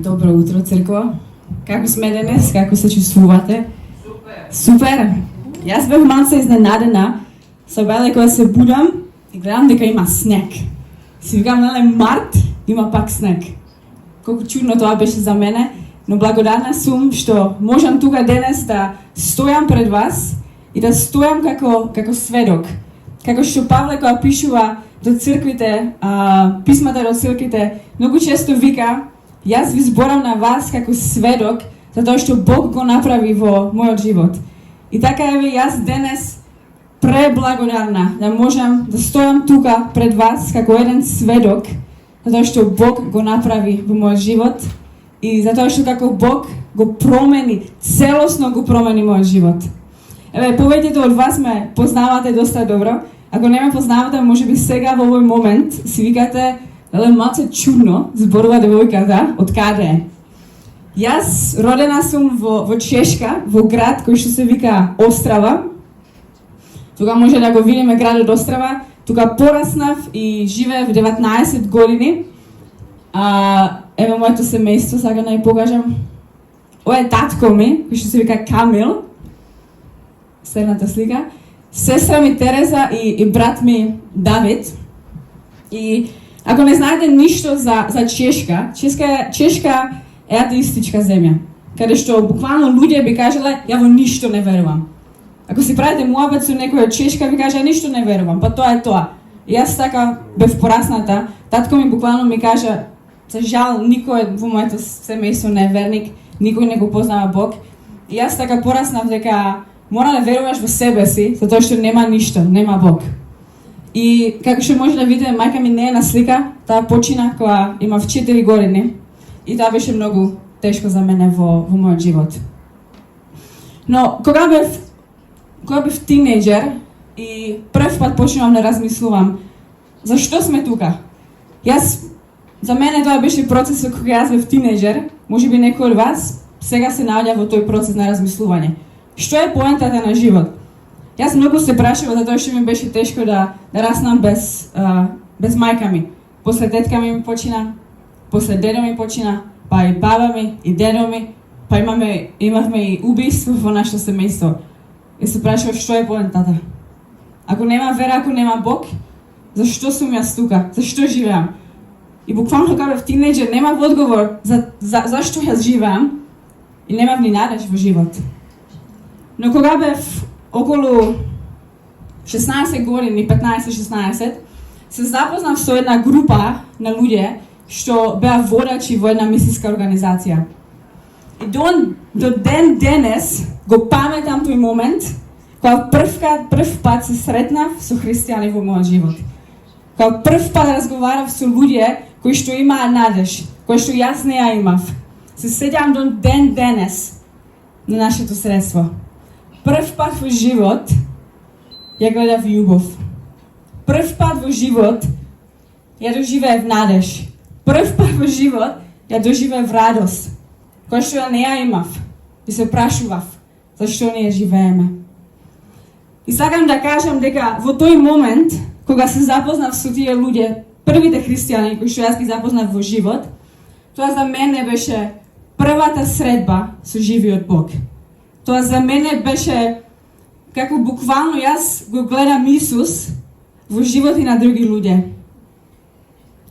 Добро утро, црква. Како сме денес? Како се чувствувате? Супер! Јас бев малце изненадена, собеле кога се будам и гледам дека има снег. Си викам, неле, март, има пак снег. Колку чудно тоа беше за мене, но благодарна сум што можам тука денес да стојам пред вас и да стојам како сведок. Како што Павле кога пишува до црквите, писмата до црквите, многу често вика: јас ви зборам на вас како сведок за тоа што Бог го направи во мојот живот. И така еве јас денес преблагодарна да можам да стојам тука пред вас како еден сведок за тоа што Бог го направи во мојот живот и за тоа што како Бог го промени, целосно го промени мојот живот. Еве, повеќето од вас ме познавате доста добро. Ако не ме познавате, можеби сега во овој момент си викате: еле, малце чудно зборува девојката, од каде е? Јас родена сум во Чешка, во град кој што се вика Острава. Тука може да го видиме градот Острава. Тука пораснав и живеев 19 години. Еве моето семејство, сакам да ја покажам. Ова е татко ми, кој што се вика Камил. Следната слика. Сестра ми Тереза и брат ми Давид. И ако не знаете ништо за Чешка, Чешка е атеистичка земја, каде што буквално луѓе би кажале: ја во ништо не верувам. Ако си правите муабет со некој од Чешка, ви кажа: ништо не верувам, па тоа е тоа. И јас така бев порасната. Татко ми буквално ми кажа: за жал, никој во моето семејство не е верник, никој не го познава Бог. И јас така пораснав дека мора да веруваш во себе си, затоа што нема ништо, нема Бог. И како што може да видите, мајка ми не е на слика, таа почина кога имав 4 години. И тоа беше многу тешко за мене во мојот живот. Но кога бев тинејџер и прв пат почнувам да размислувам зашто сме тука. За мене тоа беше процесот кога јас бев тинејџер. Можеби некој од вас сега се наоѓа во тој процес на размислување. Што е поентата на живот? Јас многу се прашував затоа што ми беше тешко да раснам без мајка ми. После детка ми почина, после дедо ми почина, па и баба ми, и дедо ми, па имавме и убиство во нашето семејство. И се прашував што е поентата. Ако нема вера, ако нема Бог, зашто сум јас тука? Зашто живеам? И буквално кога бев тинејџер немав одговор зашто јас живеам и немав ни надеж во живот. Но кога бев околу 16 години, 15-16, се запознав со една група на луѓе што беа водачи во една мисиска организација. И до ден денес го паметам тој момент кога прв пат се сретнав со христијани во мојот живот. Кога прв пат разговарав со луѓе кои што имаа надеж, кои што јас не ја имав. Се сеќавам до ден денес на нашето средство. Прв пат во живот ја гледав љубов. Прв пат во живот ја доживеев надеж. Прв пат во живот ја доживеев радост, која што ја не ја имав. И се прашував зашто не ја живееме. И сакам да кажам дека во тој момент, кога се запознав со тие луѓе, првите христијани кои што јас ги запознав во живот, тоа за мене беше првата средба со живиот Бог. Тоа за мене беше како буквално јас го гледам Исус во животи на други луѓе.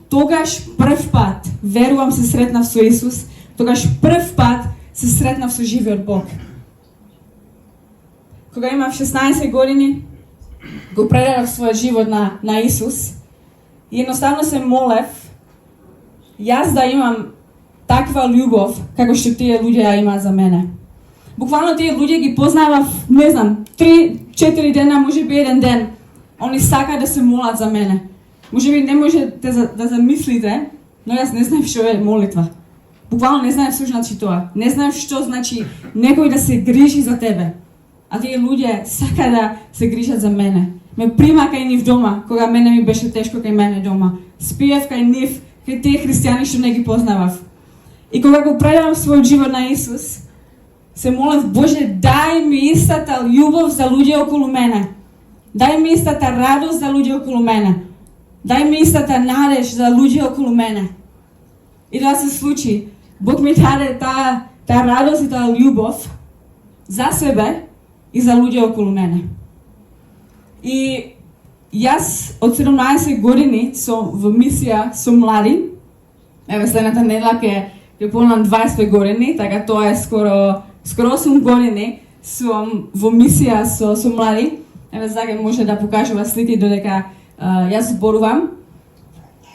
Тогаш прв пат верувам се сретнав со Исус, тогаш прв пат се сретнав со живиот Бог. Кога имав 16 години, го предадов својот живот на Исус и едноставно се молев јас да имам таква љубов како што тие луѓе ја имаат за мене. Буквално тие луѓе ги познавав, не знам, 3-4 дена, можеби еден ден. Они сакаат да се молат за мене. Можеби не можете да замислите, но јас не знаев што е молитва. Буквално не знаев што значи тоа. Не знаев што значи некој да се грижи за тебе. А тие луѓе сакаат да се грижат за мене. Ме прима кај нив дома, кога мене ми беше тешко кај мене дома. Спиев кај нив, кај тие христијани што не ги познавав. И кога го предавам својот живот на Исус, се молев: Боже, дај ми истата љубов за луѓе околу мене. Дај ми истата радост за луѓе околу мене. Дај ми истата надеж за луѓе околу мене. И тоа се случи. Бог ми даде таа радост и таа љубов за себе и за луѓе околу мене. И јас од 17 години сум во мисија со млади. Еве следната недела ќе полнам 20 години, така тоа е скоро 8 години сум во мисија со млади. Еве Заге може да покажува слики додека јас зборувам.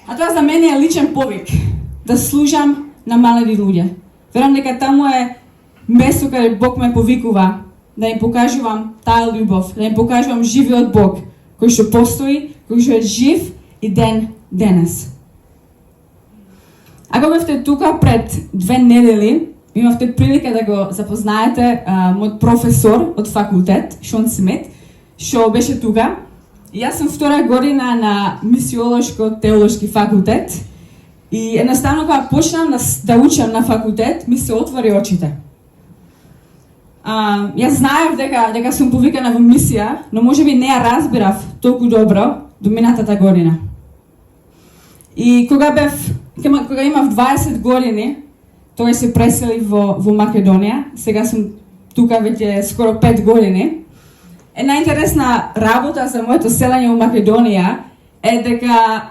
А тоа за мене е личен повик да служам на млади луѓе. Верувам дека таму е место каде Бог ме повикува да им покажувам таа љубов, да им покажувам живиот Бог кој што постои, кој што е жив и денес. Ако бевте тука пред 2 недели, имавте прилика да го запознаете мојот професор од факултет, Шон Смит, што беше тука. Јас сум втора година на мисиолошко-теолошки факултет и едноставно кога почнам да учам на факултет, ми се отвори очите. Јас знаев дека сум повикана во мисија, но можеби не ја разбирав толку добро до минатата година. И кога имав 20 години, тој се пресели во Македонија. Сега сум тука веќе скоро 5 години. Една интересна работа за моето селење во Македонија е дека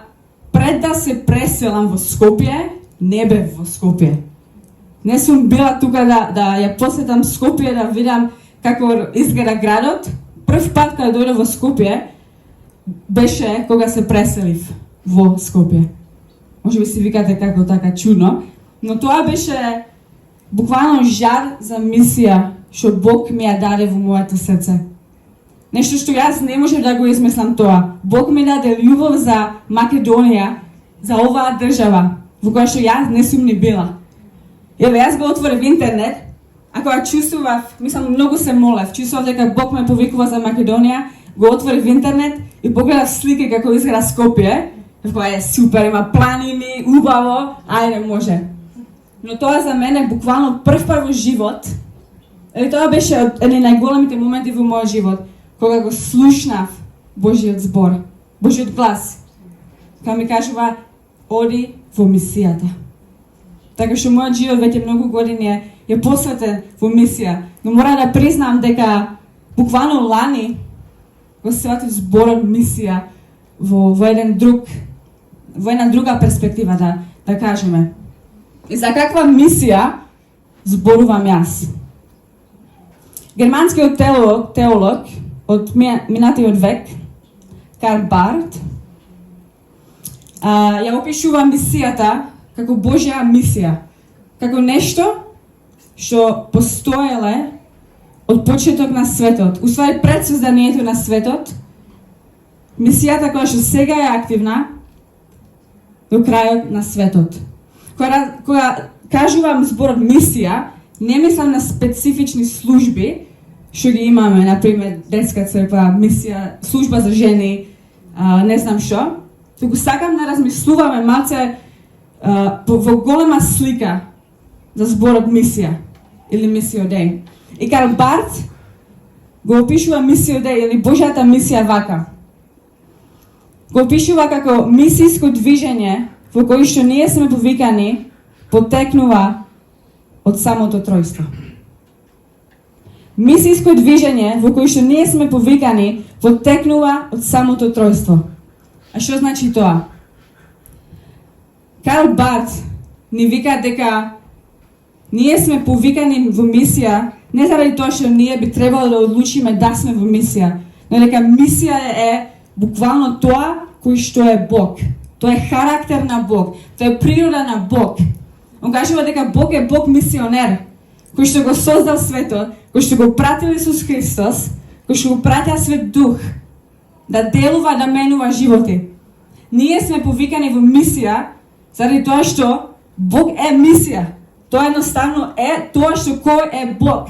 пред да се преселам во Скопје, не бев во Скопје. Не сум била тука да ја посетам Скопје, да видам како изгледа градот. Прв пат кога дојдов во Скопје беше кога се преселив во Скопје. Може би си викате како така чудно, но тоа беше буквално жар за мисија што Бог ми ја даде во моето срце. Нешто што јас не можев да го измислам тоа. Бог ми даде љубов за Македонија, за оваа држава, во која што јас не сум ни била. Еве, јас го отворив интернет, а кога чувствував, многу се молев, чувствував дека Бог ме повикува за Македонија, го отворив интернет и погледав слики како изгледа Скопје. Тоа е супер, има планини, убаво, ајде може. Но тоа за мене буквално прв пат во живот, тоа беше еден најголемите моменти во мојот живот, кога го слушнав Божиот збор, Божиот глас, кога ми кажува оди во мисијата. Така што мојот живот веќе многу години е посветен во мисија, но мора да признам дека буквално лани го сватив зборот мисија во една друга перспектива, да кажеме. И за каква мисија зборувам јас? Германскиот теолог од минатиот век, Карл Барт, ја опишува мисијата како Божја мисија, како нешто што постоеле од почеток на светот, усвари пред созданието на светот, мисијата која што сега е активна до крајот на светот. Кога кажувам зборот мисија, не мислам на специфични служби што ги имаме, например, детска црква, мисија, служба за жени, не знам што. Туку сакам да размислуваме малце во голема слика за зборот мисија или мисио деј. И Карл Барт го опишува мисио деј или Божјата мисија вака. Го опишува како мисиско движење во кој што ние сме повикани потекнува од самото тројство. Мисиско движење во кој што ние сме повикани потекнува од самото тројство. А што значи тоа? Карл Барт ни вика дека ние сме повикани во мисија не заради тоа што ние би требало да одлучиме да сме во мисија, но дека мисија е буквално тоа кој што е Бог. Тоа е характер на Бог, тоа е природа на Бог. Он кажува дека Бог е Бог мисионер, кој што го создал светот, кој што го пратил Исус Христос, кој што го пратил Свет Дух да делува, да менува животи. Ние сме повикани во мисија заради тоа што Бог е мисија. Тоа едноставно е тоа што кој е Бог.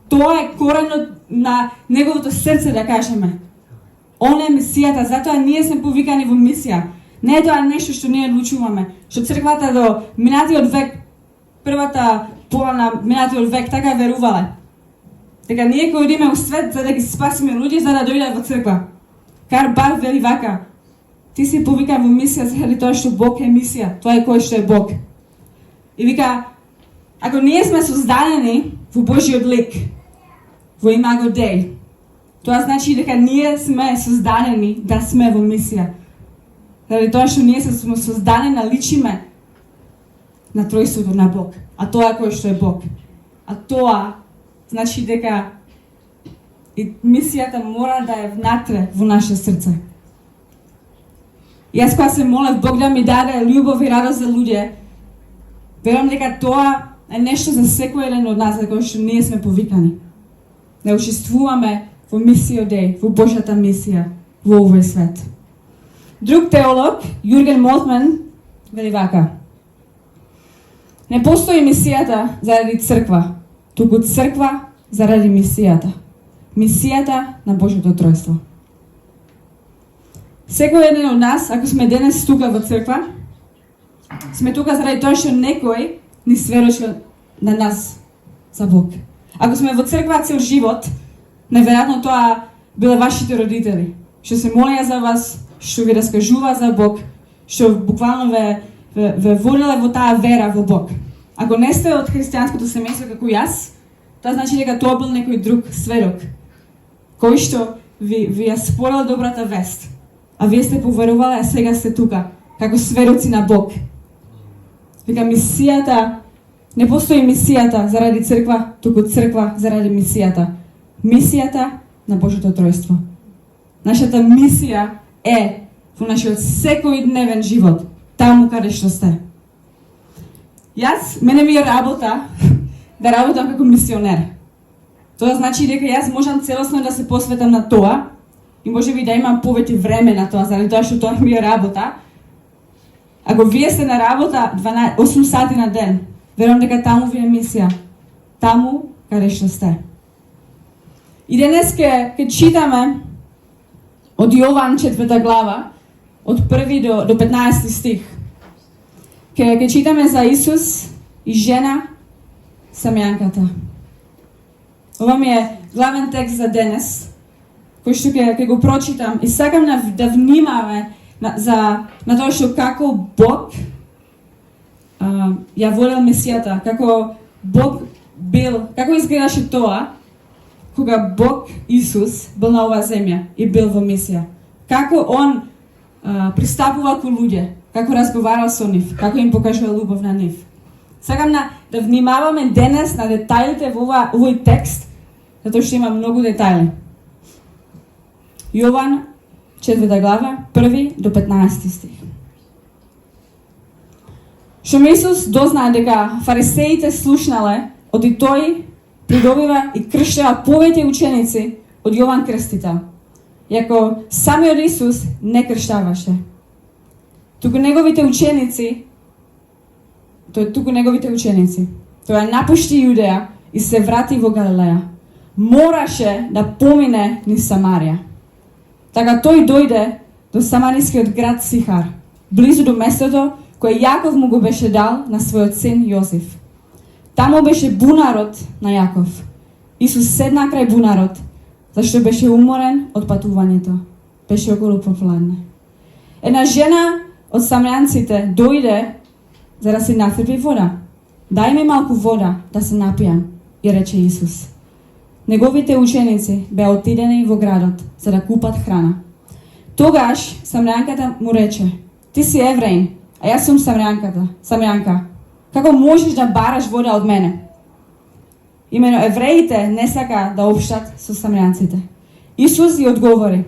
Тоа е коренот на неговото срце, да кажеме. Он е мисијата, затоа ние сме повикани во мисија. Не е тоа нешто што ние одлучуваме. Што црквата до минатиот век, првата пола на минатиот век така верувале. Дека ние кои одиме во свет за да ги спасиме луѓе за да дојдат во црква. Карл Барт вели вака: ти си повикан во мисија заради тоа што Бог е мисија. Тоа е кој што е Бог. И вика, Ако ние сме создадени во Божиот лик, во имаго Дей, тоа значи дека ние сме создадени да сме во мисија. Заради тоа што ние сме создадени да личиме на тројството на Бог, а тоа кој што е Бог. А тоа значи дека и мисијата мора да е внатре во наше срце. Јас кога се молев Бог да ми даде љубов и радост за луѓе, верувам дека тоа е нешто за секој еден од нас, за кој што ние сме повикани. Да учествуваме во мисија Дей, во Божјата мисија во овој свет. Друг теолог, Јурген Молтман, вели вака: не постои мисијата заради црква, туку црква заради мисијата. Мисијата на Божјото тројство. Секој еден од нас, ако сме денес тука во црква, сме тука заради тоа што некој ни сведочи на нас за Бог. Ако сме во црква цел живот, неверојатно тоа биле вашите родители, што се молеа за вас, што ви раскажува за Бог, што буквално ве воделе во таа вера во Бог. Ако не сте од христијанското семејство како јас, тоа значи дека тоа бил некој друг сведок, кој што ви ја спорил добрата вест, а вие сте поверувале, а сега сте тука, како сведоци на Бог. Вика, мисијата, не постои мисијата заради црква, туку црква заради мисијата. Мисијата на Божјото тројство. Нашата мисија е во нашиот секојдневен живот, таму каде што сте. Мене ми е работа да работам како мисионер. Тоа значи дека јас можам целосно да се посветам на тоа и можеби да имам повеќе време на тоа, заради тоа што тоа ми е работа. Ако вие сте на работа 8 сати на ден, верувам дека таму ви е мисија. Таму каде што сте. И денес ке читаме од Јован 4 глава, од 1 до 15 стих. Ке читаме за Исус и жена Самјанката. Ова ми е главен текст за денес, кој што ке го прочитам и сакам да внимаваме на тоа што како Бог ја водел мисијата, како Бог бил, како изгледаше тоа кога Бог Исус бил на оваа земја и бил во мисија. Како он пристапува кон луѓе, како разговарал со нив, како им покажува љубов на нив. Сакам да внимаваме денес на детајлите во овој текст, затоа што има многу детајли. Јован 4 глава, 1 до 15 стих. Шум Исус дознаа дека фарисеите слушнале, оди тој придобива и крштеа повеќе ученици од Јован Крстител, иако самиот Исус не крштаваше. Туку неговите ученици, тој напушти Јудеја и се врати во Галилеја. Мораше да помине низ Самарија. Така тој дојде до самарискиот град Сихар, близу до местото кој Јаков му го беше дал на својот син Јозеф. Таму беше бунарот на Јаков. Исус седна крај бунарот, зашто беше уморен од патувањето. Беше околу попладне. Една жена од самарјанците дојде за да се нацрпи вода. Дај ми малку вода да се напијам, и рече Исус. Неговите ученици беа отидени во градот за да купат храна. Тогаш самарјанката му рече: ти си евреин, а јас сум самарјанка. Како можеш да бараш вода од мене? Имено евреите не сака да општат со самарјанците. Исус ја одговори: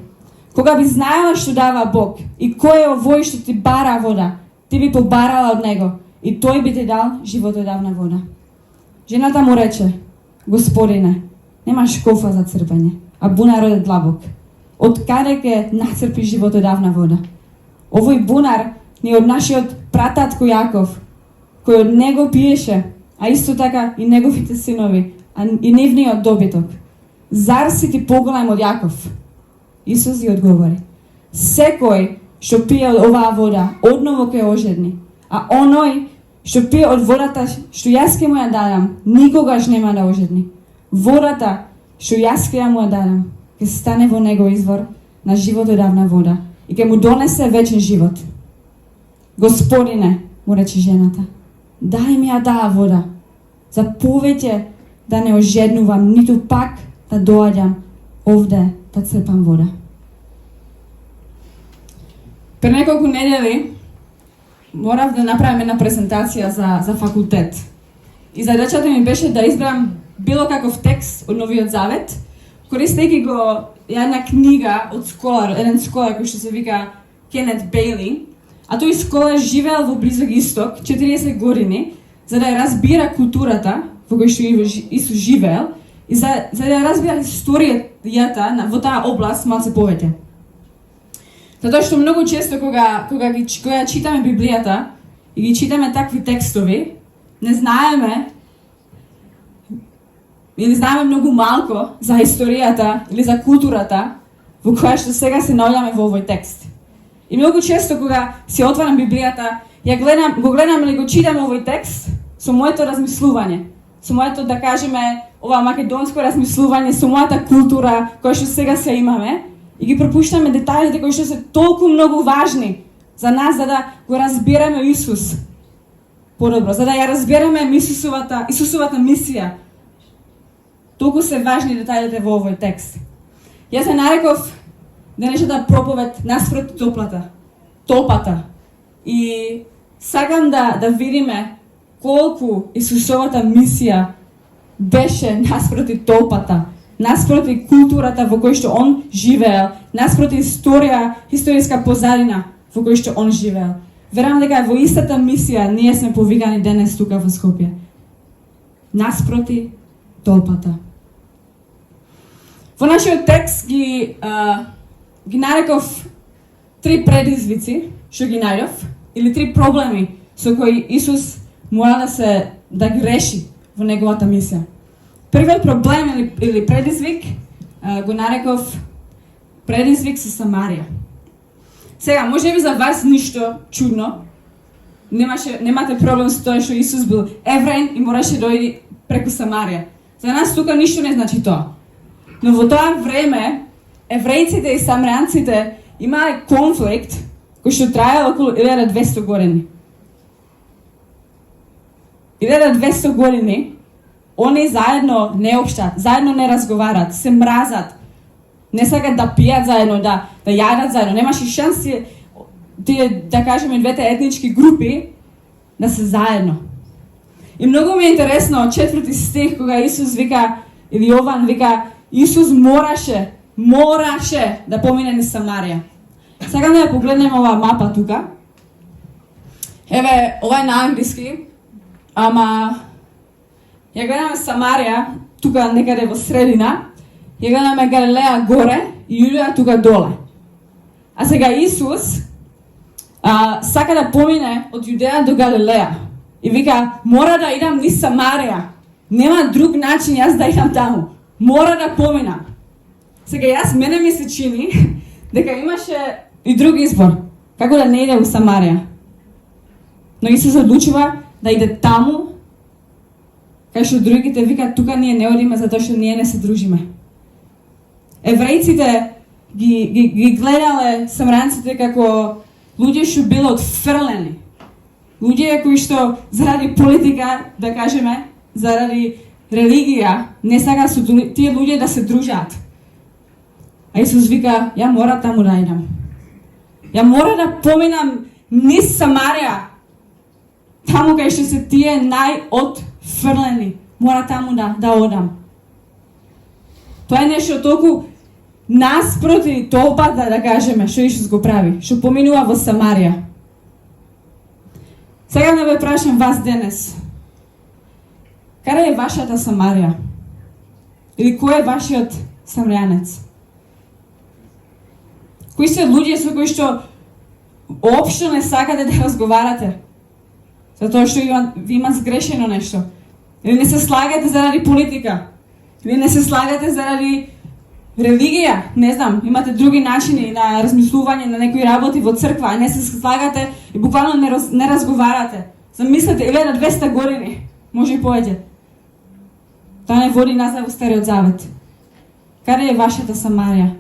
кога би знаела што дава Бог и кој е овој што ти бара вода, ти би побарала од него и тој би ти дал животодавна вода. Жената му рече: Господине, немаш кофа за црпење, а бунарот е длабок. Од каде ке нацрпи животодавна вода? Овој бунар ни од нашиот прататко Јаков, кој од него пиеше, а исто така и неговите синови, и нивниот добиток. Зар си ти поголем од Јаков? Исус ја одговори: секој што пие од оваа вода, одново ке ожедни, а оној што пие од водата што јас ке му ја дадам, никогаш нема да ожедни. Водата што јас ке ја му ја дадам, ке стане во него извор на животодавна вода и ке му донесе вечен живот. Господине, му рече жената, дај ми ја таа вода, Заповеќе да не ожеднувам, ниту пак да доаѓам овде да црпам вода. Пред неколку недели морав да направим една презентација за факултет. И задачата ми беше да избрам било каков текст од Новиот Завет, користејќи го една книга од сколар, еден сколар кој што се вика Кенет Бейли, а тој сколар живеел во Близок Исток 40 години, за да ја разбира културата во која што Исус живеел и за да ја разбира историјата во таа област малце повеќе. Затоа што многу често кога читаме Библијата и ги читаме такви текстови, не знаеме или знаеме многу малку за историјата или за културата во која што сега се наоѓаме во овој текст. И многу често кога си отварам Библијата, го гледам или го читам овој текст со моето размислување, со моето, да кажеме, ова македонско размислување, со мојата култура која што сега се имаме, и ги пропуштаме деталите кои што се толку многу важни за нас, за да го разбираме Исус подобро, за да ја разбереме Исусовата мисија. Толку се важни деталите во овој текст. Јас се нареков денешната проповед наспроти толпата. И сакам да видиме колку Исусовата мисија беше наспроти толпата, наспроти културата во кој што он живеел, наспроти историска позадина во кој што он живеел. Верувам дека во истата мисија ние сме повикани денес тука во Скопје. Наспроти толпата. Во нашиот текст ги нареков 3 предизвици, што ги најдов, или 3 проблеми со кои Исус мора да ги реши во неговата мисија. Првиот проблем или предизвик го нареков предизвик со Самарија. Сега, може би за вас ништо чудно, немате проблем со тоа што Исус бил евреин и мораше дојде преку Самарија. За нас тука ништо не значи тоа. Но во тоа време, еврејците и самарјанците имале конфликт кој што траел околу 1200 години. 1200 години они заедно не општат, заедно не разговарат, се мразат, не сакат да пијат заедно, да јадат заедно. Немаше шанси тие, да кажеме, двете етнички групи да се заедно. И многу ми е интересно, 4 стих, кога Исус вика, или Јован вика, Исус мораше да помине низ Самарија. Сакам да ја погледнем оваа мапа тука. Еве, ова е на англиски, ама ја гледаме Самарија тука некаде во средина, ја гледаме Галилеја горе и Јудеја тука доле. А сега Исус сака да помине од Јудеја до Галилеја и вика, мора да идам низ Самарија. Нема друг начин јас да идам таму. Мора да поминам. Сега мене ми се чини дека имаше и друг избор, како да не иде во Самарија. Но Исус одлучува да иде таму, кај што другите викаат, тука ние не одиме затоа што ние не се дружиме. Еврејците ги гледале самарјанците како луѓе што биле отфрлени. Луѓе кои што заради политика, да кажеме, заради религија, не сака со тие луѓе да се дружат. А Исус вика, ја мора таму да идам. Ја мора да поминам низ Самарија, таму кај што се тие најотфрлени. Мора таму да одам. Тоа е нешто толку наспроти толпата, да кажеме, што Исус го прави, што поминува во Самарија. Сега да ве прашам вас денес. Каде е вашата Самарија? Или кој е вашиот самарјанец? Кои се луѓе со кои што општо не сакате да разговарате? Затоа што ви има сгрешено нешто. Или не се слагате заради политика. Или не се слагате заради религија. Не знам, имате други начини на размислување на некои работи во црква, а не се слагате и буквално не разговарате. Замислете, 1200 години, може и повеќе. Тоа не води назад во Стариот Завет. Каде е вашата Самарија?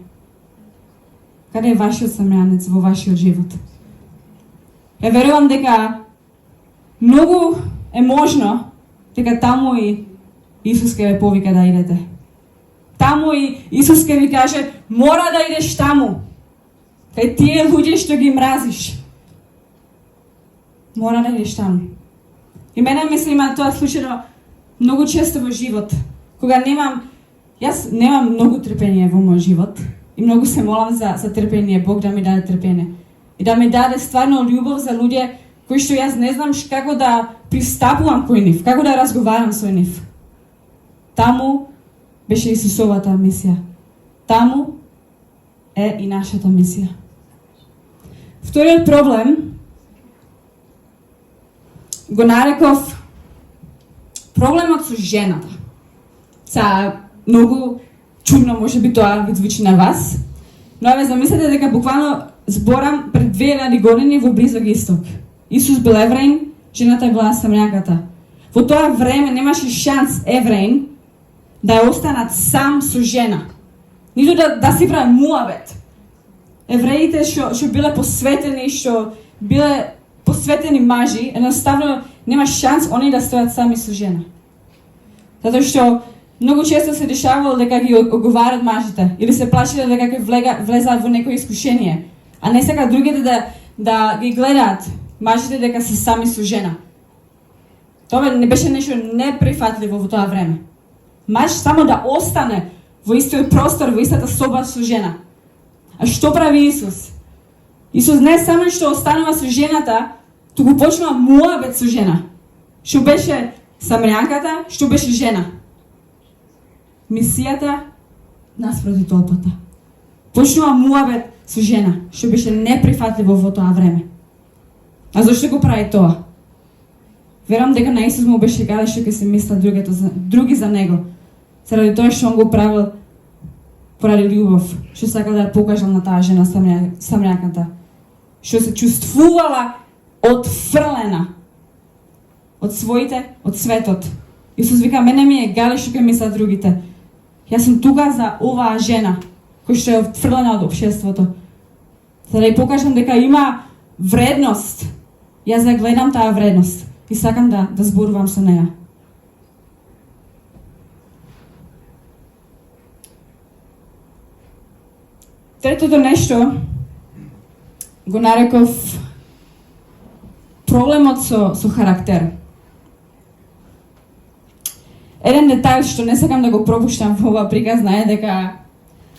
Каде е вашиот самарјанец во вашиот живот? Ја верувам дека многу е можно дека таму и Исус ќе ве повика да идете. Таму и Исус ќе ви каже, мора да идеш таму. Кај тие луѓе што ги мразиш. Мора да идеш таму. И мене ми се има тоа случајно многу често во живот. Кога јас немам многу трпение во мојот живот. И многу се молам за трпение, Бог да ми даде трпение. И да ми даде стварно љубов за луѓе кои што јас не знам како да пристапувам кој нив, како да разговарам со нив. Таму беше Исусовата мисија. Таму е и нашата мисија. Вториот проблем го нареков проблемот со жената. Многу чудно може би тоа ви звучи на вас, но ве замислете дека буквално зборам пред 2000 години во Близок Исток. Исус бил евреин, жената била самарјанката. Во тоа време немаше шанс евреин да ја останат сам со жена. Ниту да си прави муабет. Евреите што биле посветени, што биле посветени мажи, едноставно нема шанс они да стојат сами со жена. Затоа што многу често се дешавало дека ги оговарат мажите или се плашиле дека ќе влезаат во некој искушение, а не сака другите да ги гледаат мажите дека се сами со жена. Тоа не беше нешто неприфатливо во тоа време. Маж само да остане во истиот простор, во истата соба со жена. А што прави Исус? Исус не само што останува со жената, туку почнува муабет со жена. Што беше самарјанката, што беше жена. Мисијата наспроти толпата. Почнува муабет со жена, што беше неприфатливо во тоа време. А зашто го прави тоа? Верам дека на Исус му беше гаде што ќе се мислат други за него. Заради тоа што он го правил поради љубов, што сакал да ја покажал на таа жена самарјанката, што се чувствувала отфрлена од светот. Исус вика, мене ми е гаде што ќе мислат другите. Јас сум тука за оваа жена, која што е отфрлена од општеството. За да ја покажам дека има вредност. Јас ја гледам таа вредност и сакам да зборувам со неја. Третото нешто го нареков проблемот со характер. Еден детај што не сакам да го пропуштам во оваа приказна е дека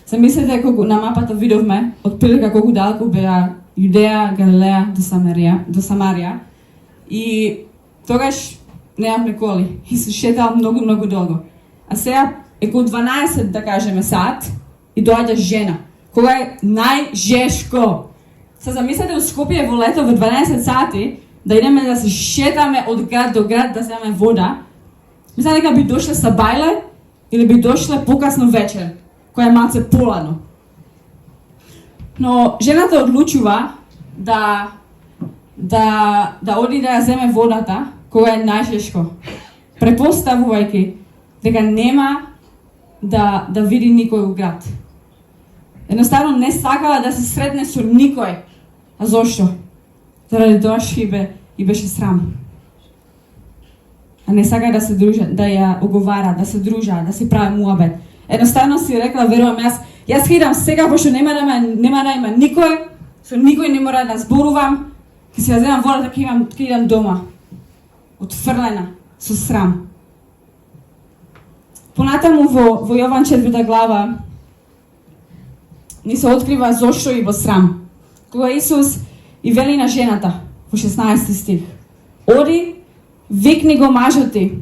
замислете колку на мапата видовме отприлика колку далеку беа Јудеја, Галилеја до Самарија и тогаш немавме коли и се шетал многу долго. А сега е околу 12 да кажеме сат и доаѓа жена. Кога е најжешко. Се замислете у Скопје во лето во 12 сати да идеме да се шетаме од град до град да земеме вода. Мислам дека би дошле са бајле или би дошле покасно вечер, која е малце поладно. Но жената одлучува да оди да ја земе водата кога е најжешко, препоставувајќи дека нема да види никој у град. Едноставно не сакала да се сретне со никој. А зошто? Заради тоа што и беше срам. А не сака да се дружа, да ја оговара, да се дружа, да си прави муабет. Едноставно си рекла, верувам, јас хидам сега, пошто нема да има никој, со никој не мора да зборувам, ќе си ја земам водата, ќе идам дома. Отфрлена, со срам. Понатаму во Јован 4 глава ни се открива зошто и во срам. Кога Исус и вели на жената, во 16 стих, оди, викни го мажот ти,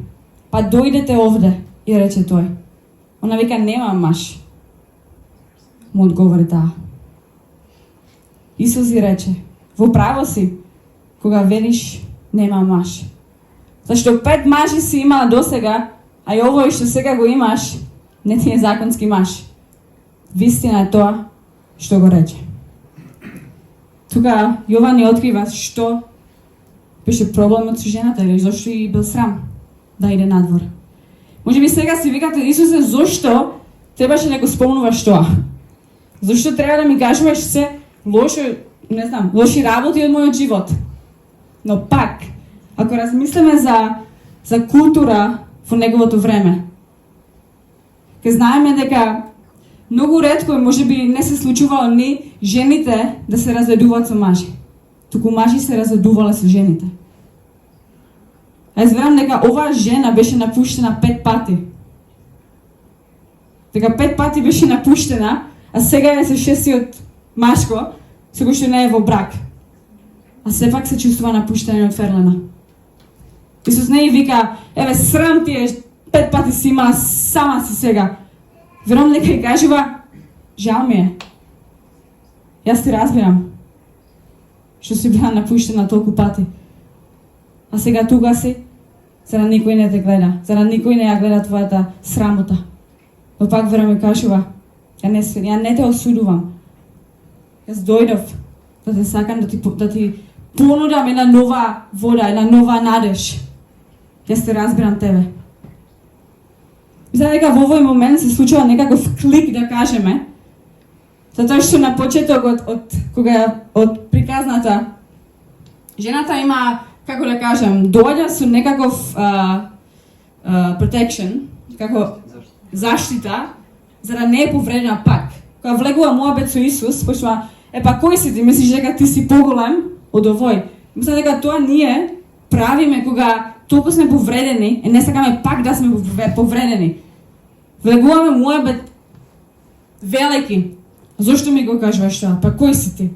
па дојдете овде, и рече тој. Она вика, немам маж. Му одговори таа. Исус и рече, во право си, кога велиш, немам маж. Зашто 5 мажи си имала досега, а и овој што сега го имаш, не ти е законски маж. Вистина е тоа што го рече. Тука Јован ни открива што беше проблемот со жената или зашто и бил срам да иде надвор. Може би сега си викате, Исусе, зошто требаше да го спомнуваш тоа? Зошто треба да ми кажуваш се лоши работи од мојот живот? Но пак, ако размислиме за за култура во неговото време. Ке знаеме дека многу ретко може би не се случувало ни жените да се разведуваат со мажи. Туку мажи се разведувале со жените. Аз верам дека оваа жена беше напуштена 5 пати. Дека 5 пати беше напуштена, а сега е со 6-тиот машко, со кој што не е во брак. А сепак се чувствува напуштена и отфрлена. Исус не и вика, еве срам ти е, 5 пати си имала, сама си сега. Верам дека и кажува, жал ми е. Јас ти разбирам. Што си била напуштена толку пати. А сега тука си, зара никој не те гледа, зара никој не ја гледа твојата срамота. Но пак верам и кажува, ја не те осудувам. Јас дојдов да те сакам, да ти понудам една нова вода, една нова надеж. Јас те разбирам тебе. Мислам дека во овој момент се случува некаков клик, да кажеме, затоа што на почетокот од приказната, жената има, како да кажем, доаѓа со некаков protection, како заштита, за да не е повредена пак. Кога влегува муабет со Исус, почнува, кој си ти, мислиш дека ти си поголем од овој? Мислам дека тоа ние правиме кога толку сме повредени, не сакаме пак да сме повредени. Влегуваме муабет велики. Зошто ми го кажуваш тоа? Кој си ти?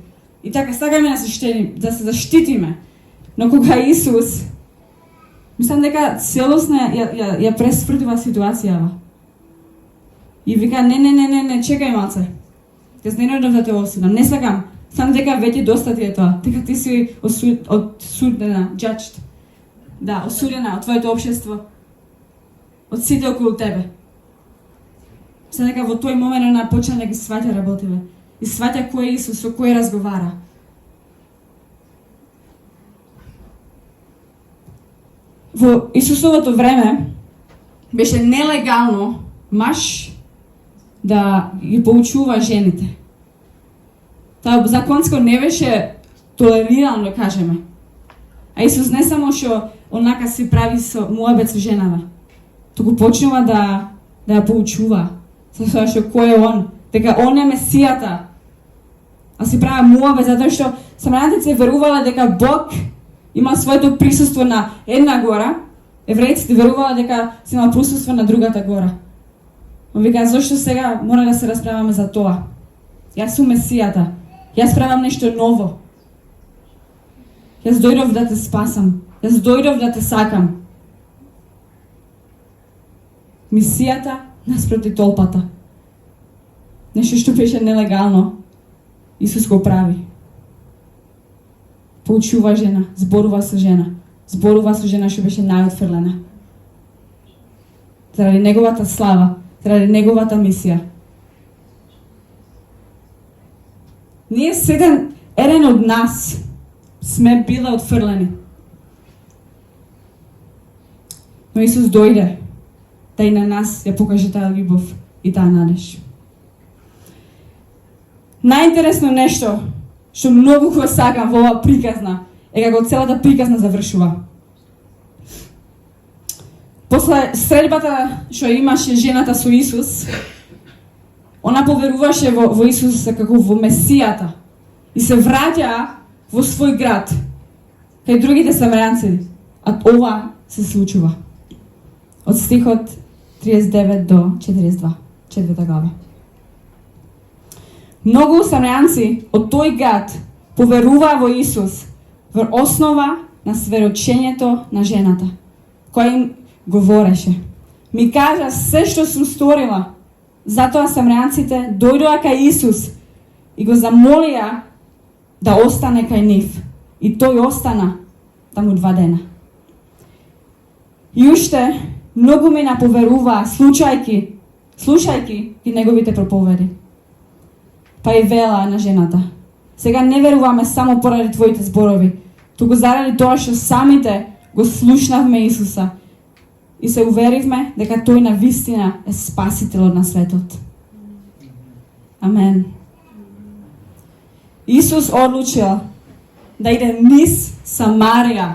И така сакаме да се заштитиме. Но кога Исус, мислам дека целосно ја пресвртува ситуацијава. И вика, не, чекај малце. Јас не дојдов да те осудам, не сакам. Сам дека веќе доста ти е тоа. Дека ти си осудена, judged. Да, осудена од твоето општество. Од сите околу тебе. Мислам дека во тој момент она почна да ги сваќа работиве. И сваќа кој е Исус, со кој разговара. Во Исусовото време беше нелегално маж да ги поучува жените. Тоа законско не беше толерирано, да кажеме. А Исус не само што онака се прави со муабет со женава, туку почнува да ја поучува. Со тоа што кој е он, дека он е Месијата. А си прави муабет затоа што самарјаните верувале дека Бог има своето присуство на една гора, еврејците верувале дека си има присуство на другата гора. Он вика, зашто сега мора да се расправаме за тоа? Јас сум Месијата. Јас правам нешто ново. Јас дојдов да те спасам. Јас дојдов да те сакам. Мисијата наспроти толпата. Нешто што беше нелегално. Исус го прави. Поучува жена, зборува со жена. Зборува со жена што беше најотфрлена. Заради неговата слава, заради неговата мисија. Ние еден од нас сме биле отфрлени. Но Исус дојде да и на нас ја покаже таа љубов и таа надеж. Најинтересно нешто што многу го сакам во оваа приказна е како целата приказна завршува. После средбата што имаше жената со Исус, она поверуваше во Исус како во Месијата и се враќа во свој град, кај другите самарјанци. А ова се случува. Од стихот 39 до 42, 4 глава. Многу самарјанци од тој град поверуваа во Исус во основа на сведочењето на жената, која им говореше. Ми кажа се што сум сторила. Затоа самарјанците дојдоа кај Исус и го замолија да остане кај нив. И тој остана таму 2 дена. И уште многу ми наповеруваа, слушајки и неговите проповеди. Па и вела на жената: сега не веруваме само поради твоите зборови, туку заради тоа што самите го слушнавме Исуса и се уверивме дека тој на вистина е спасителот на светот. Амен. Исус одлучил да иде низ Самарија,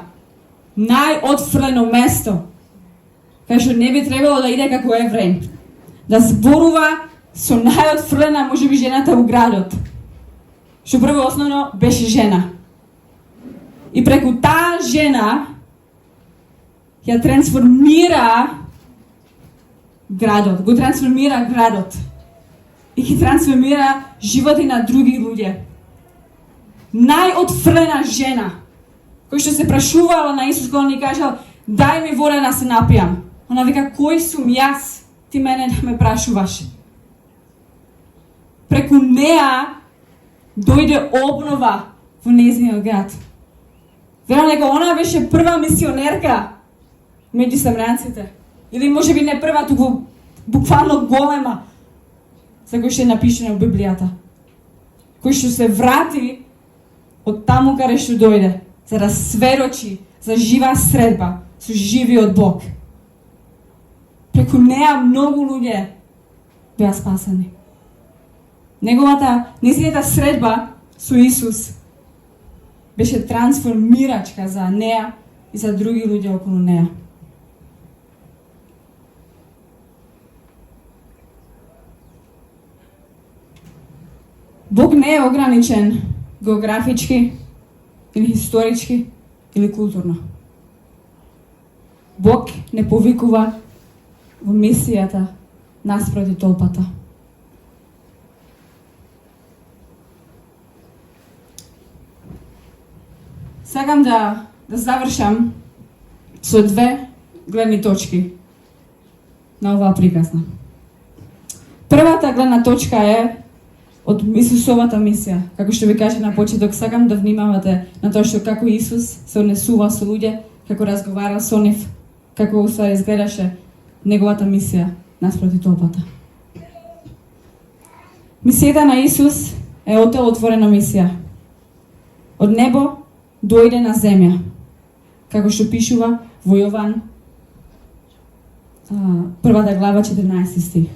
најотфрлено место, кај што не би требало да иде како евреј, да зборува со најотфрлена можеби жената у градот, што прво основно беше жена. И преку таа жена ја трансформира градот, го трансформира градот и ги трансформира животи на други луѓе. Најотфрлена жена, кој што се прашувала на Исус кога ни кажал, дај ми вода да се напијам. Она вика, кој сум јас, ти мене да ме прашуваш. Преку неа дојде обнова во нејзиниот град. Верувам дека она беше прва мисионерка меѓу самранците. Или може би не прва, туку буквално голема, за кој што е напишена во Библијата. Кој што се врати од таму каде што дојде, за да сведочи за жива средба со живиот Бог. Преку неа многу луѓе беа спасени. Нејзината средба со Исус беше трансформирачка за неа и за други луѓе околу неа. Бог не е ограничен географички или исторички или културно. Бог не повикува во мисијата наспроти толпата. Сакам да завршам со две гледни точки на оваа приказна. Првата гледна точка е од Исусовата мисија. Како што ви кажа на почеток, сакам да внимавате на тоа што како Исус се однесува со луѓе, како разговара со нив, како уствари изгледаше неговата мисија наспроти толпата. Мисијата на Исус е отворена мисија. Од небо дојде на земја, како што пишува во Јован 1 глава 14 стих.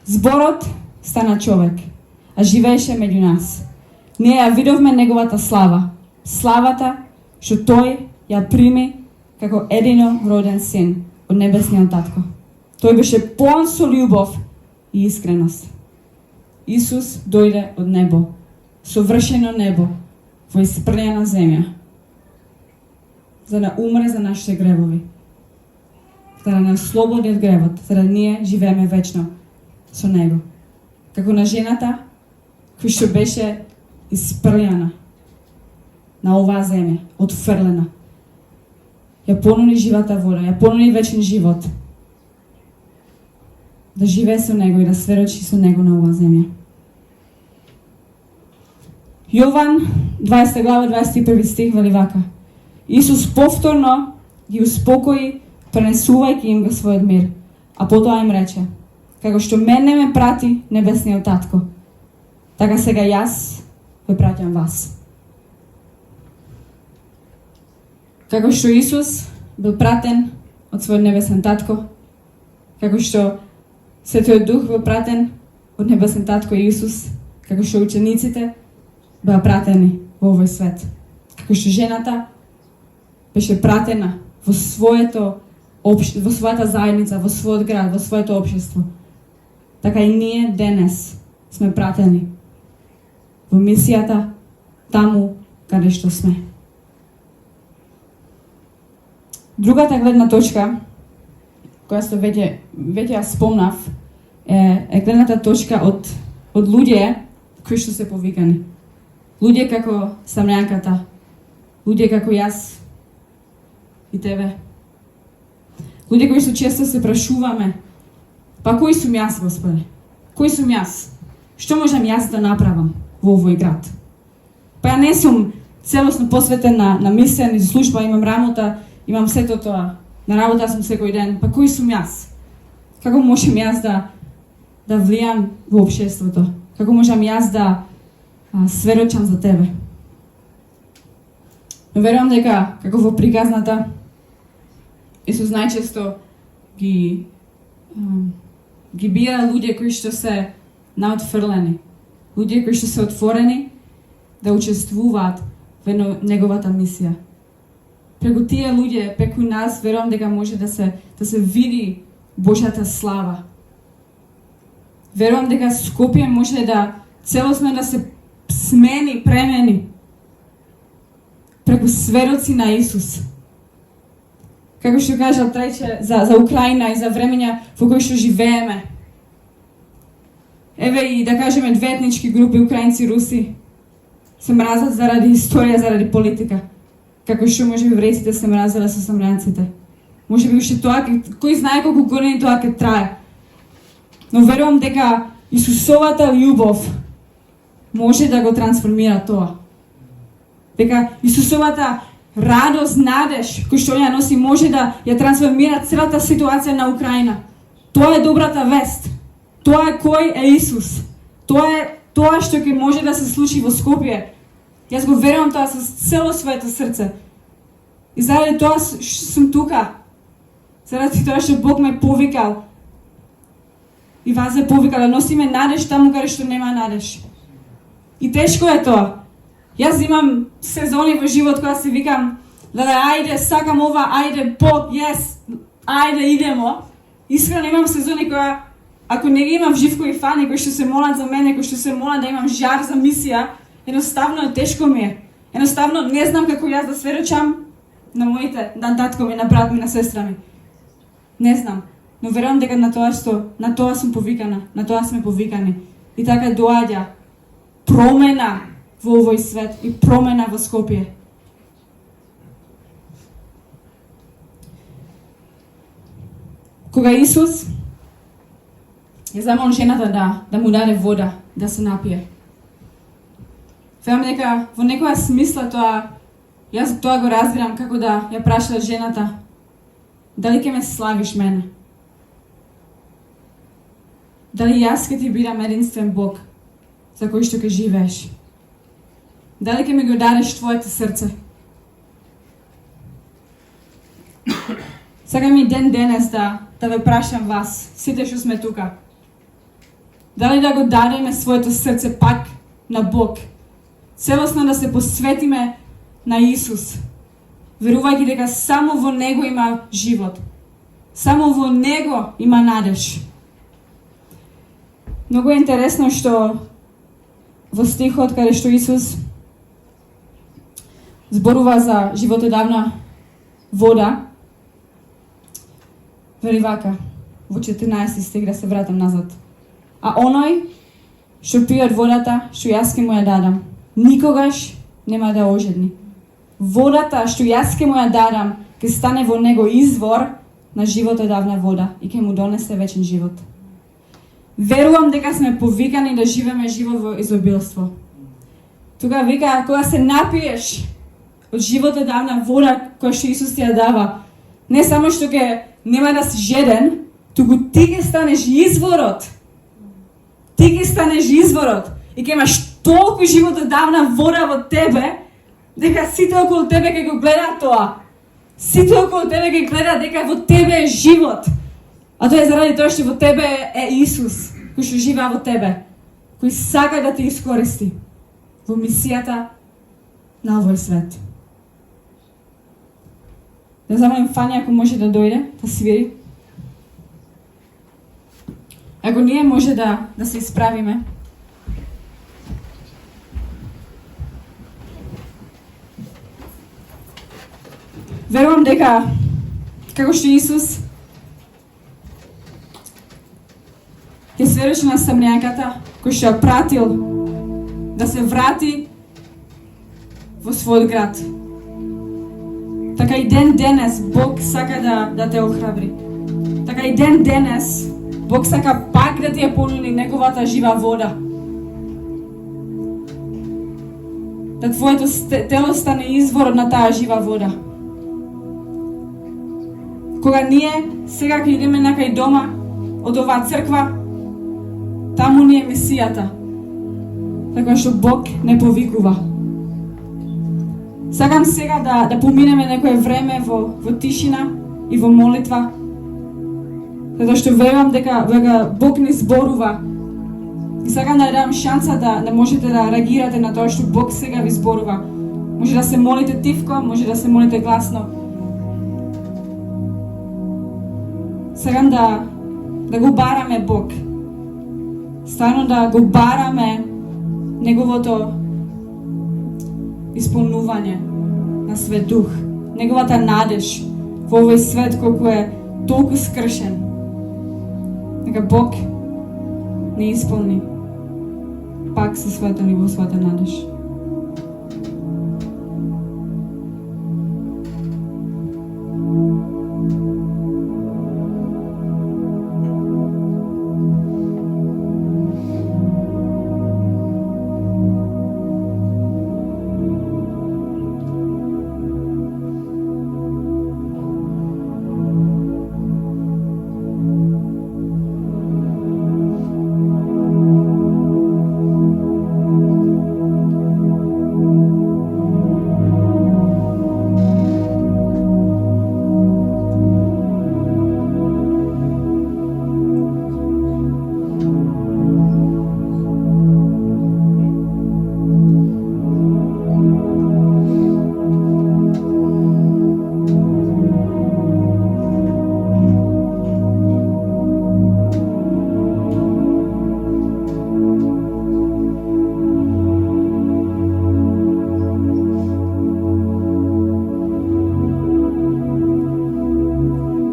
Зборот стана човек, а живееше меѓу нас. Ние ја видовме неговата слава, славата што тој ја прими како едино роден син од небесниот татко. Тој беше полн со љубов и искреност. Исус дојде од небо, совршено небо, во испрljena земја, за да умре за нашите гревови, за да не ослободи од гревот, за да ние живееме вечно со Него. Како на жената кој што беше испрljена на оваа земја, отфрлена. Ја понуди живата вода, ја понуди вечен живот, да живее со Него и да сведочи со Него на оваа земја. Јован 20 глава 21 стих вели вака: Исус повторно ги успокои, пренесувајќи им го својот мир, а потоа им рече: како што мене ме прати небесниот татко, така сега јас ве праќам вас. Како што Исус бил пратен од својот небесен татко, како што Светиот Дух бил пратен од небесен татко Исус, како што учениците беа пратени во овој свет, како што жената беше пратена во својата заедница, во својот град, во своето општество, така и ние денес сме пратени во мисијата таму каде што сме. Другата гледна точка, која што веќе ја спомнав, е гледната точка од луѓе кои што се повикани. Луѓе како самрјанката, луѓе како јас и тебе. Луѓе кои што често се прашуваме: па кој сум јас, Господе? Кој сум јас? Што можам јас да направам во овој град? Па ја не сум целосно посветен на мисија, ни служба, имам работа, имам сето тоа. На работа сум секој ден. Па кој сум јас? Како можам јас да влијам во општеството? Како можам јас да сведочам за тебе? Но верувам дека, како во приказната, Исус најчесто ги бира луѓе кои што се наотфрлени, луѓе кои што се отворени да учествуваат во неговата мисија. преку тие луѓе, преку нас, верувам дека може да се види Божјата слава. Верувам дека Скопје може да целосно да се смени, премени преку светоци на Исус. Како што кажал Трајче за Украина и за времења во кои што живееме. Еве и да кажеме две етнички групи, украинци и руси, се мразат заради историја, заради политика. Како што може би еврејците се мразеле со самранците. Може би уште тоа, кој знае колку години тоа ќе трае. Но верувам дека Исусовата љубов може да го трансформира тоа. Дека Исусовата радост, надеж, кој што ја носи, може да ја трансформира целата ситуација на Украина. Тоа е добрата вест. Тоа е кој е Исус. Тоа е тоа што ќе може да се случи во Скопје. Јас го верувам тоа со цело своето срце. И заради тоа сум тука. Заради тоа што Бог ме повикал. И вас е повикал да носиме надеж таму каде што нема надеж. И тешко е тоа. Јас имам сезони во живот кога се викам, ајде, сакам ова, ајде, Бог, ајде, идемо. Искрено имам сезони кога, ако не ги имам живко и фани, кои што се молат за мене, кои што се молат да имам жар за мисија, едноставно тешко ми е. Едноставно не знам како јас да сведочам на моите, на татко ми, на брат ми, на сестра ми. Не знам. Но верувам дека на тоа сум повикана, на тоа сме повикани. И така доаѓа промена во овој свет и промена во Скопје. Кога Исус ја замол жената да му даде вода, да се напие. Верувам дека во некоја смисла јас тоа го разбирам како да ја прашала жената, дали ќе ме славиш мене? Дали јас ќе ти бидам единствен Бог за кој што ќе живееш? Дали ќе ми го дадеш твоето срце? Сакам и ден денес да ве прашам вас, сите што сме тука. Дали да го дадеме своето срце пак на Бог? Целосно да се посветиме на Исус, верувајќи дека само во Него има живот. Само во Него има надеж. Многу е интересно што во стихот каде што Исус зборува за животодавна вода, вели вака, во 14 стих, да се вратам назад. А оној што пие од водата, што јас ќе му ја дадам, никогаш нема да ожедни. Водата што јас ќе му ја дадам, ќе стане во него извор на животодавна вода и ќе му донесе вечен живот. Верувам дека сме повикани да живееме живот во изобилство. Тука вика, кога се напиеш од животодавна вода која што Исус ти ја дава, не само што ќе нема да си жеден, туку ти ќе станеш изворот. Ти ќе станеш изворот и ќе имаш толку животодавна вода во тебе, дека сите околу тебе ќе го гледаат тоа. Сите околу тебе ќе гледаат дека во тебе е живот. А тоа е заради тоа што во тебе е Исус, кој што живее во тебе, кој сака да те искористи во мисијата на овој свет. Да замолим Фани ако може да дојде, да свири. Ако ние може да се исправиме. Верувам дека, како што Исус ќе сведочи на самрјанката, кој што ја пратил да се врати во својот град. Така и ден денес Бог сака да те охрабри. Така и ден денес Бог сака пак да ти ја понуди неговата жива вода. Да твоето тело стане изворот на таа жива вода. Кога ние сега ќе идеме накај дома од оваа црква, таму ни е мисијата. Така што Бог не повикува. Сакам сега да поминеме некое време во тишина и во молитва. Затоа што верувам дека Бог ни зборува. И сакам да дадам шанса да можете да реагирате на тоа што Бог сега ви зборува. Може да се молите тивко, може да се молите гласно. Сакам да го бараме Бог. Стварно да го бараме Неговото исполнување на Свет Дух. Неговата надеж во овој свет колку е толку скршен. Нека Бог не исполни пак со својата ниво, својата надеж.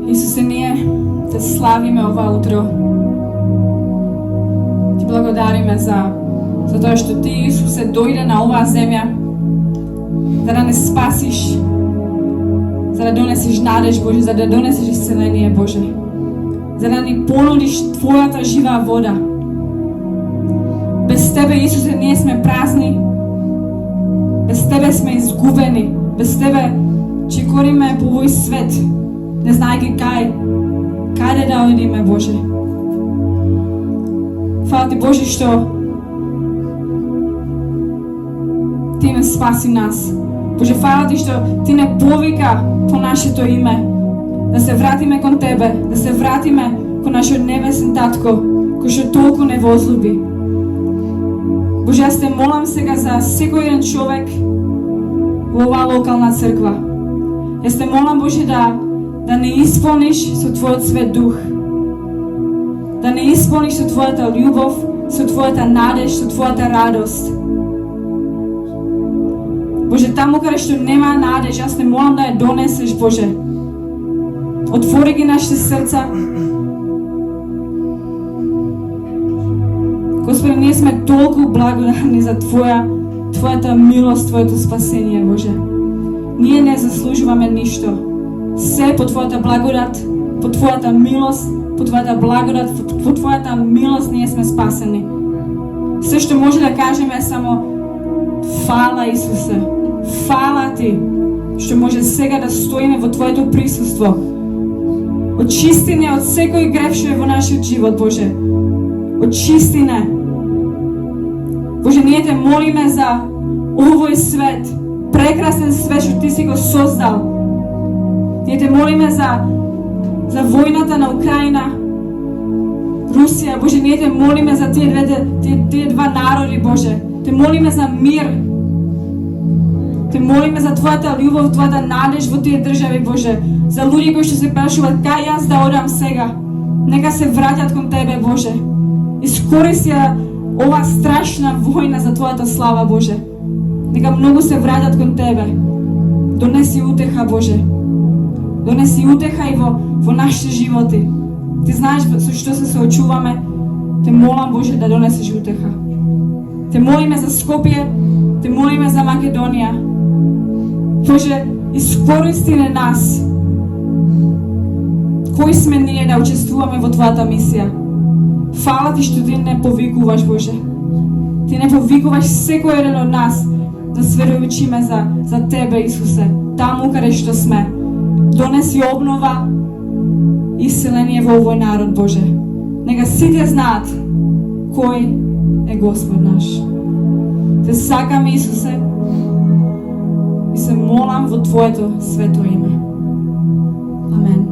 Исусе, ние те славиме ова утро. Ти благодариме за тоа што Ти, Исусе, дојде на оваа земја за да не спасиш, за да донесеш надеж, Боже, за да донесеш исцеление, Боже, за да ни понудиш Твојата жива вода. Без Тебе, Исусе, ние сме празни, без Тебе сме изгубени, без Тебе чекориме по овој свет, не знаеки каде да одиме, Боже. Фала Ти, Боже, што Ти не спаси нас. Боже, фала Ти што Ти не повика по нашето име, да се вратиме кон Тебе, да се вратиме кон нашиот небесен Татко, кој што толку не возлюби. Боже, јас Те молам сега за секој еден човек во оваа локална црква. Јас Те молам, Боже, да не исполниш со Твојот Свет Дух, да не исполниш со Твојата љубов, со Твојата надеж, со Твојата радост. Боже, таму каде што нема надеж, јас Те молам да ја донесеш, Боже. Отвори ги нашите срца. Господи, ние сме толку благодарни за Твојата милост, Твоето спасение, Боже. Ние не заслужуваме ништо. Се по Твојата благодат, по Твојата милост, по Твојата благодат, по Твојата милост ние сме спасени. Се што може да кажеме е само фала, Исусе. Фала Ти што може сега да стоиме во Твоето присуство. Очисти не од секој грев што е во нашиот живот, Боже. Очисти не. Боже, ние Те молиме за овој свет, прекрасен свет што Ти си го создал. Ние Те молиме за војната на Украина, Русија, Боже, ние Те молиме за тие два народи, Боже. Те молиме за мир. Те молиме за Твојата љубов, Твојата надеж во тие држави, Боже. За луѓе кои што се прашуваат кај јас да одам сега. Нека се враќат кон Тебе, Боже. Искористи ова страшна војна за Твојата слава, Боже. Нека многу се враќат кон Тебе. Донеси утеха, Боже. Донеси утеха и во нашите животи. Ти знаеш со што се соочуваме. Те молам, Боже, да донесеш утеха. Те молиме за Скопје, Те молиме за Македонија. Боже, искористи на нас. Кои сме ние да учествуваме во Твојата мисија? Фала Ти што Ти не повикуваш, Боже. Ти не повикуваш секој еден од нас да сведочиме за Тебе, Исусе, таму каде што сме. Донеси обнова и исцеление во овој народ, Боже. Нека сите знаат кој е Господ наш. Те сакам, Исусе, и се молам во Твоето свето име. Амен.